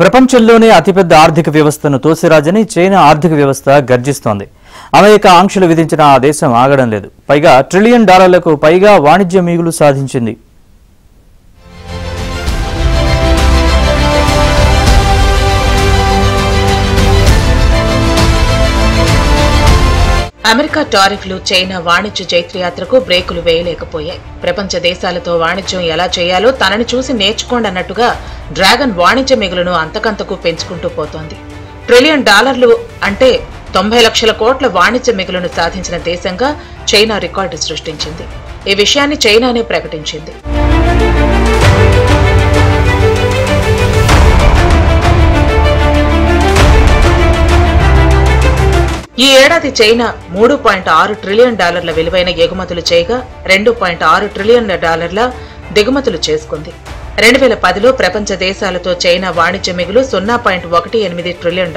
ప్రపంచంలోనే అతిపెద్ద ఆర్థిక వ్యవస్థను తోసిరాజని చైనా ఆర్థిక వ్యవస్థ గర్జిస్తోంది. అమెరికా ఆంక్షలు విధించిన ఆ దేశం ఆగడం లేదు. పైగా $1 ట్రిలియన్ పైగా వాణిజ్య మిగులు సాధించింది. అమెరికా టారిఫ్లు చైనా వాణిజ్య జైత్రయాత్రకు బ్రేకులు వేయలేకపోయాయి. ప్రపంచ దేశాలతో వాణిజ్యం ఎలా చేయాలో తనని చూసి నేర్చుకోండి అన్నట్టుగా డ్రాగన్ వాణిజ్య మిగులును అంతకంతకు పెంచుకుంటూ పోతోంది. $1 ట్రిలియన్ అంటే 90 లక్షల కోట్ల వాణిజ్య మిగులును సాధించిన దేశంగా చైనా రికార్డు సృష్టించింది. ఈ విషయాన్ని చైనానే ప్రకటించింది. ఈ ఏడాది చైనా $3.6 ట్రిలియన్ విలువైన ఎగుమతులు చేయగా $2.6 ట్రిలియన్ దిగుమతులు చేసుకుంది. 2010లో ప్రపంచ దేశాలతో చైనా వాణిజ్య మిగులు $0.18 ట్రిలియన్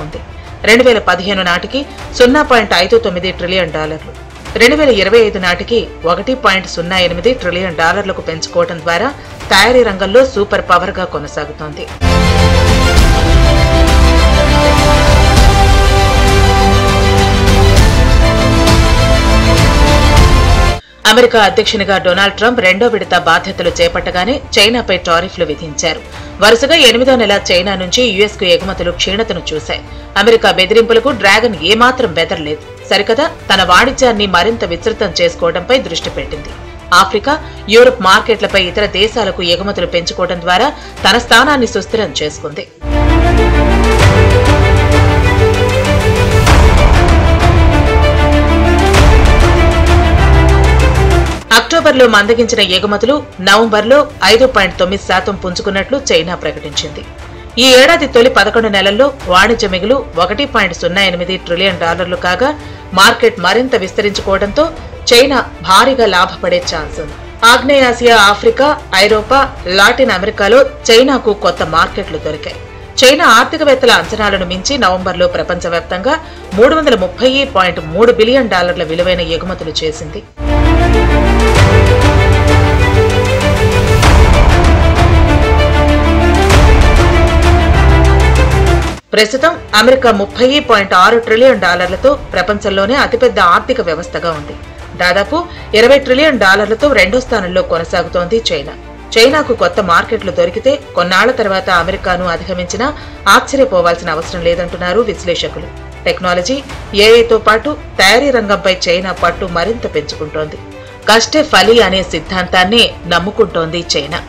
ఉంది. 2015 నాటికి $0.59 ట్రిలియన్, 2025 నాటికి $1.08 ట్రిలియన్ పెంచుకోవడం ద్వారా తయారీ రంగంలో సూపర్ పవర్ గా కొనసాగుతోంది. అమెరికా అధ్యక్షునిగా డొనాల్డ్ ట్రంప్ రెండో విడత బాధ్యతలు చేపట్టగానే చైనాపై టారిఫ్లు విధించారు. వరుసగా 8వ నెల చైనా నుంచి యుఎస్ కు ఎగుమతులు క్షీణతను చూశాయి. అమెరికా బెదిరింపులకు డ్రాగన్ ఏమాత్రం బెదరలేదు. సరికదా తన వాణిజ్యాన్ని మరింత విస్తృతం చేసుకోవడంపై దృష్టి పెట్టింది. ఆఫ్రికా, యూరప్ మార్కెట్లపై ఇతర దేశాలకు ఎగుమతులు పెంచుకోవడం ద్వారా తన స్థానాన్ని సుస్థిరం చేసుకుంది. అక్టోబర్లో మందగించిన ఎగుమతులు నవంబర్లో 5.9% పుంజుకున్నట్లు చైనా ప్రకటించింది. ఈ ఏడాది తొలి 11 నెలల్లో వాణిజ్య మిగులు $1.08 ట్రిలియన్ కాగా మార్కెట్ మరింత విస్తరించుకోవడంతో చైనా భారీగా లాభపడే ఛాన్స్ ఉంది. ఆగ్నేయాసియా, ఆఫ్రికా, ఐరోపా, లాటిన్ అమెరికాలో చైనాకు కొత్త మార్కెట్లు దొరికాయి. చైనా ఆర్థికవేత్తల అంచనాలను మించి నవంబర్లో ప్రపంచవ్యాప్తంగా $330.3 బిలియన్ విలువైన ఎగుమతులు చేసింది. ప్రస్తుతం అమెరికా $30.6 ట్రిలియన్ ప్రపంచంలోనే అతిపెద్ద ఆర్థిక వ్యవస్థగా ఉంది. దాదాపు $20 ట్రిలియన్ రెండో స్థానంలో కొనసాగుతోంది చైనా. చైనాకు కొత్త మార్కెట్లు దొరికితే కొన్నాళ్ల తర్వాత అమెరికాను అధిగమించినా ఆశ్చర్యపోవాల్సిన అవసరం లేదంటున్నారు విశ్లేషకులు. టెక్నాలజీ, ఏఐతో పాటు తయారీ రంగంపై చైనా పట్టు మరింత పెంచుకుంటోంది. కష్టే ఫలి అనే సిద్ధాంతాన్ని నమ్ముకుంటోంది చైనా.